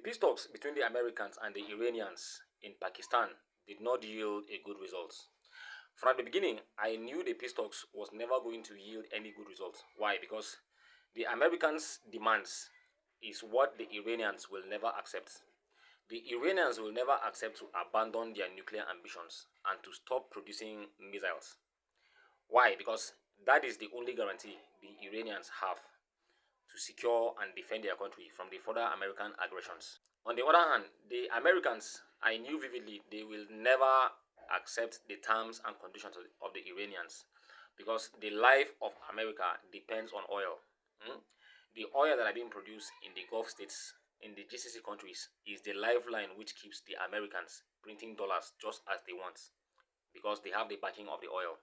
peace talks between the Americans and the Iranians in Pakistan did not yield a good result. From the beginning, I knew the peace talks was never going to yield any good result. Why? Because the Americans' demands is what the Iranians will never accept. The Iranians will never accept to abandon their nuclear ambitions and to stop producing missiles. Why? Because that is the only guarantee the Iranians have to secure and defend their country from the further American aggressions. On the other hand, the Americans, I knew vividly, they will never accept the terms and conditions of the Iranians because the life of America depends on oil. The oil that are being produced in the Gulf states, in the GCC countries, is the lifeline which keeps the Americans printing dollars just as they want because they have the backing of the oil.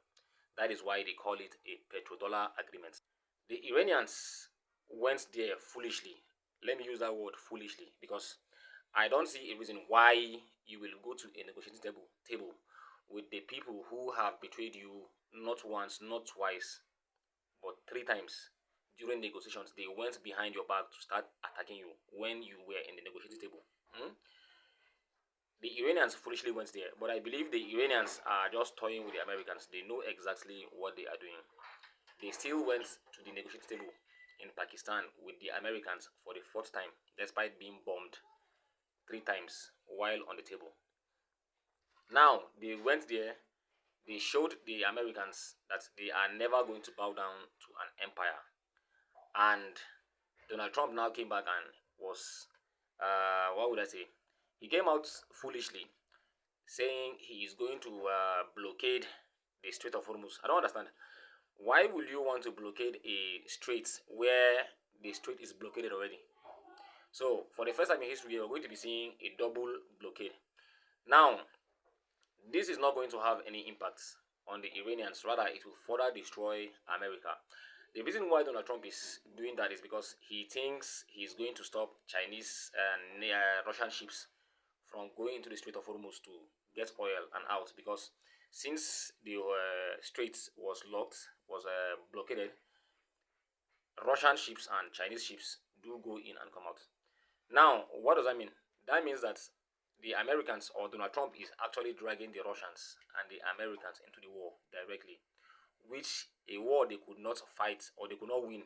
That is why they call it a petrodollar agreement. The Iranians went there foolishly. Let me use that word foolishly because I don't see a reason why you will go to a negotiating table with the people who have betrayed you not once, not twice, but 3 times during negotiations. They went behind your back to start attacking you when you were in the negotiating table. The Iranians foolishly went there, but I believe the Iranians are just toying with the Americans. They know exactly what they are doing. They still went to the negotiating table in Pakistan with the Americans for the 4th time, despite being bombed 3 times while on the table. Now, they went there, they showed the Americans that they are never going to bow down to an empire. And Donald Trump now came back and was, what would I say? He came out foolishly saying he is going to blockade the Strait of Hormuz. I don't understand. Why will you want to blockade a strait where the strait is blockaded already? So, for the first time in history, we are going to be seeing a double blockade. Now, this is not going to have any impact on the Iranians. Rather, it will further destroy America. The reason why Donald Trump is doing that is because he thinks he's going to stop Chinese and Russian ships from going into the Strait of Hormuz to get oil and out, because since the strait was locked, was blockaded, Russian ships and Chinese ships do go in and come out. Now, what does that mean? That means that the Americans or Donald Trump is actually dragging the Russians and the Americans into the war directly, which a war they could not fight or they could not win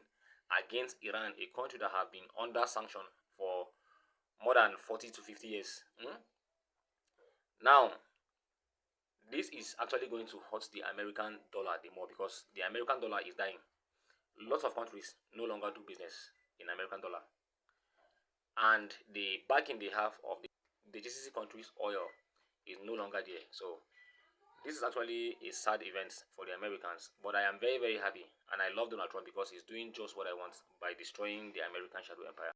against Iran, a country that have been under sanction for more than 40 to 50 years. Now, this is actually going to hurt the American dollar the more because the American dollar is dying. Lots of countries no longer do business in American dollar. And the backing they have of the GCC countries' oil is no longer there. So this is actually a sad event for the Americans. But I am very, very happy. And I love Donald Trump because he's doing just what I want by destroying the American shadow empire.